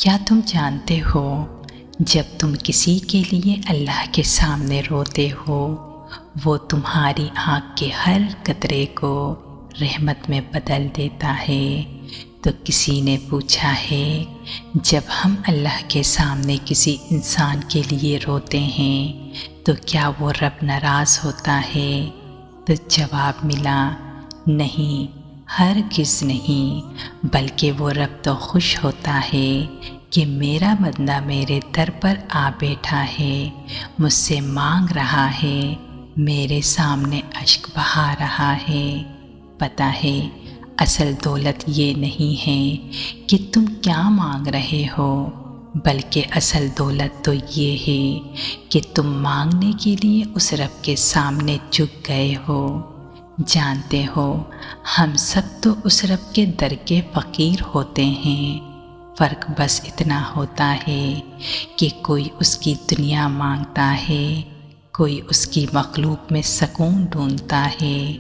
کیا تم جانتے ہو جب تم کسی کے لیے اللہ کے سامنے روتے ہو وہ تمہاری آنکھ کے ہر قطرے کو رحمت میں بدل دیتا ہے؟ تو کسی نے پوچھا ہے جب ہم اللہ کے سامنے کسی انسان کے لیے روتے ہیں تو کیا وہ رب ناراض ہوتا ہے؟ تو جواب ملا نہیں، ہرگز نہیں، بلکہ وہ رب تو خوش ہوتا ہے کہ میرا بندہ میرے در پر آ بیٹھا ہے، مجھ سے مانگ رہا ہے، میرے سامنے اشک بہا رہا ہے۔ پتہ ہے اصل دولت یہ نہیں ہے کہ تم کیا مانگ رہے ہو، بلکہ اصل دولت تو یہ ہے کہ تم مانگنے کے لیے اس رب کے سامنے جھک گئے ہو۔ جانتے ہو ہم سب تو اس رب کے در کے فقیر ہوتے ہیں، فرق بس اتنا ہوتا ہے کہ کوئی اس کی دنیا مانگتا ہے، کوئی اس کی مخلوق میں سکون ڈھونڈتا ہے،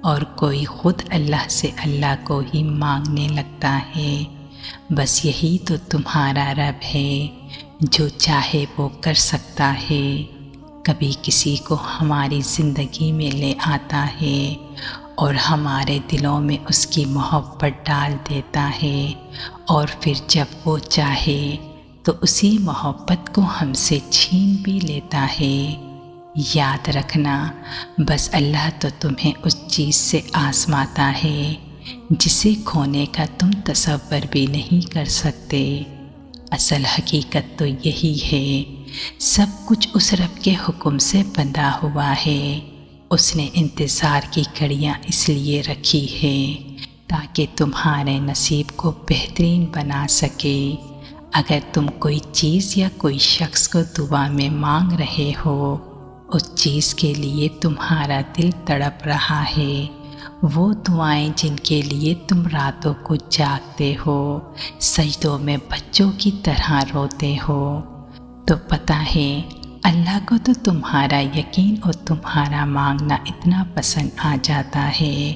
اور کوئی خود اللہ سے اللہ کو ہی مانگنے لگتا ہے۔ بس یہی تو تمہارا رب ہے، جو چاہے وہ کر سکتا ہے، کبھی کسی کو ہماری زندگی میں لے آتا ہے اور ہمارے دلوں میں اس کی محبت ڈال دیتا ہے، اور پھر جب وہ چاہے تو اسی محبت کو ہم سے چھین بھی لیتا ہے۔ یاد رکھنا بس اللہ تو تمہیں اس چیز سے آزماتا ہے جسے کھونے کا تم تصور بھی نہیں کر سکتے۔ اصل حقیقت تو یہی ہے، سب کچھ اس رب کے حکم سے بندھا ہوا ہے۔ اس نے انتظار کی گھڑیاں اس لیے رکھی ہے تاکہ تمہارے نصیب کو بہترین بنا سکے۔ اگر تم کوئی چیز یا کوئی شخص کو دعا میں مانگ رہے ہو، اس چیز کے لیے تمہارا دل تڑپ رہا ہے، وہ دعائیں جن کے لیے تم راتوں کو جاگتے ہو، سجدوں میں بچوں کی طرح روتے ہو، تو پتہ ہے اللہ کو تو تمہارا یقین اور تمہارا مانگنا اتنا پسند آ جاتا ہے،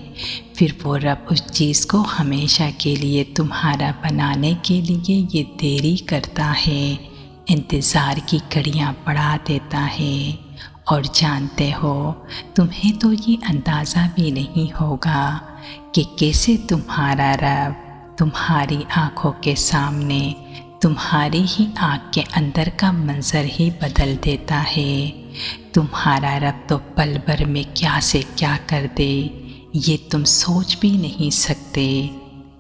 پھر وہ رب اس چیز کو ہمیشہ کے لیے تمہارا بنانے کے لیے یہ دیری کرتا ہے، انتظار کی گھڑیاں بڑھا دیتا ہے۔ اور جانتے ہو تمہیں تو یہ اندازہ بھی نہیں ہوگا کہ کیسے تمہارا رب تمہاری آنکھوں کے سامنے تمہاری ہی آنکھ کے اندر کا منظر ہی بدل دیتا ہے۔ تمہارا رب تو پل بھر میں کیا سے کیا کر دے یہ تم سوچ بھی نہیں سکتے۔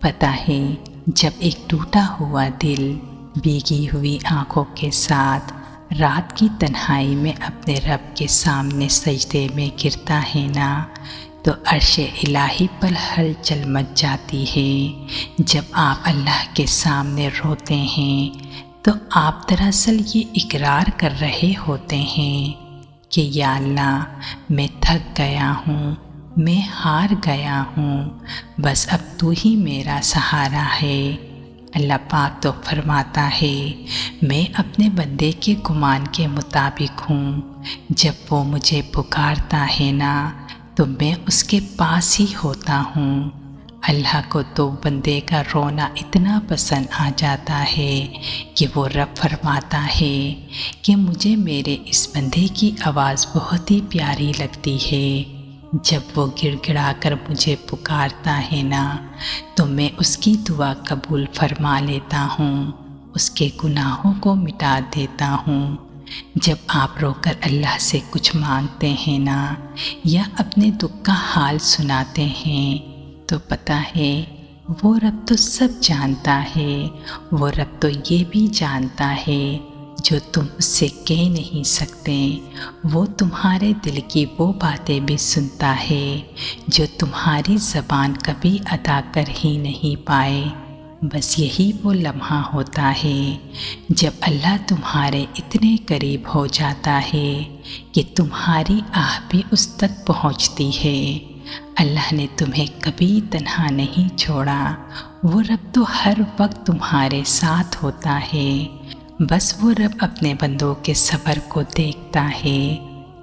پتہ ہے جب ایک ٹوٹا ہوا دل بھیگی ہوئی آنکھوں کے ساتھ رات کی تنہائی میں اپنے رب کے سامنے سجدے میں گرتا ہے نا، تو عرش الہی پر ہلچل مچ جاتی ہے۔ جب آپ اللہ کے سامنے روتے ہیں تو آپ دراصل یہ اقرار کر رہے ہوتے ہیں کہ یا اللہ میں تھک گیا ہوں، میں ہار گیا ہوں، بس اب تو ہی میرا سہارا ہے۔ اللہ پاک تو فرماتا ہے میں اپنے بندے کے گمان کے مطابق ہوں، جب وہ مجھے پکارتا ہے نا تو میں اس کے پاس ہی ہوتا ہوں۔ اللہ کو تو بندے کا رونا اتنا پسند آ جاتا ہے کہ وہ رب فرماتا ہے کہ مجھے میرے اس بندے کی آواز بہت ہی پیاری لگتی ہے، جب وہ گڑ گڑا کر مجھے پکارتا ہے نا تو میں اس کی دعا قبول فرما لیتا ہوں، اس کے گناہوں کو مٹا دیتا ہوں۔ جب آپ رو کر اللہ سے کچھ مانگتے ہیں نا یا اپنے دکھ کا حال سناتے ہیں تو پتہ ہے وہ رب تو سب جانتا ہے، وہ رب تو یہ بھی جانتا ہے جو تم اس سے کہہ نہیں سکتے، وہ تمہارے دل کی وہ باتیں بھی سنتا ہے جو تمہاری زبان کبھی ادا کر ہی نہیں پائے۔ بس یہی وہ لمحہ ہوتا ہے جب اللہ تمہارے اتنے قریب ہو جاتا ہے کہ تمہاری آہ بھی اس تک پہنچتی ہے۔ اللہ نے تمہیں کبھی تنہا نہیں چھوڑا، وہ رب تو ہر وقت تمہارے ساتھ ہوتا ہے۔ بس وہ رب اپنے بندوں کے صبر کو دیکھتا ہے،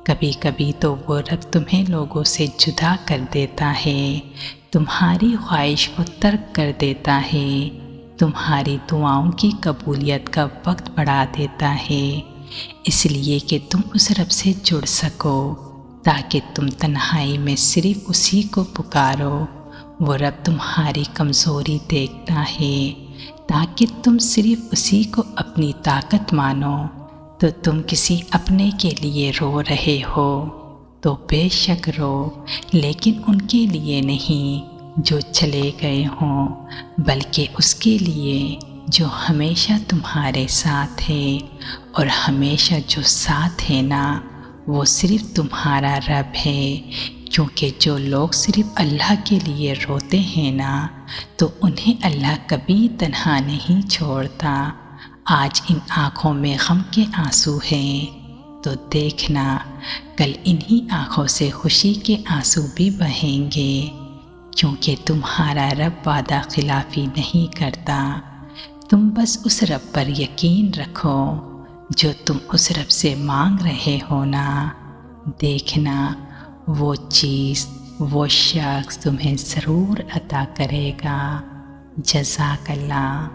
کبھی کبھی تو وہ رب تمہیں لوگوں سے جدا کر دیتا ہے، تمہاری خواہش کو ترک کر دیتا ہے، تمہاری دعاؤں کی قبولیت کا وقت بڑھا دیتا ہے، اس لیے کہ تم اس رب سے جڑ سکو، تاکہ تم تنہائی میں صرف اسی کو پکارو۔ وہ رب تمہاری کمزوری دیکھتا ہے، تاکہ تم صرف اسی کو اپنی طاقت مانو۔ تو تم کسی اپنے کے لیے رو رہے ہو تو بے شک رو، لیکن ان کے لیے نہیں جو چلے گئے ہوں، بلکہ اس کے لیے جو ہمیشہ تمہارے ساتھ ہے، اور ہمیشہ جو ساتھ ہے نا، وہ صرف تمہارا رب ہے۔ کیونکہ جو لوگ صرف اللہ کے لیے روتے ہیں نا، تو انہیں اللہ کبھی تنہا نہیں چھوڑتا۔ آج ان آنکھوں میں غم کے آنسو ہیں، تو دیکھنا کل انہی آنکھوں سے خوشی کے آنسو بھی بہیں گے، کیونکہ تمہارا رب وعدہ خلافی نہیں کرتا۔ تم بس اس رب پر یقین رکھو جو تم اس رب سے مانگ رہے ہو نا، دیکھنا وہ چیز، وہ شخص تمہیں ضرور عطا کرے گا۔ جزاک اللہ۔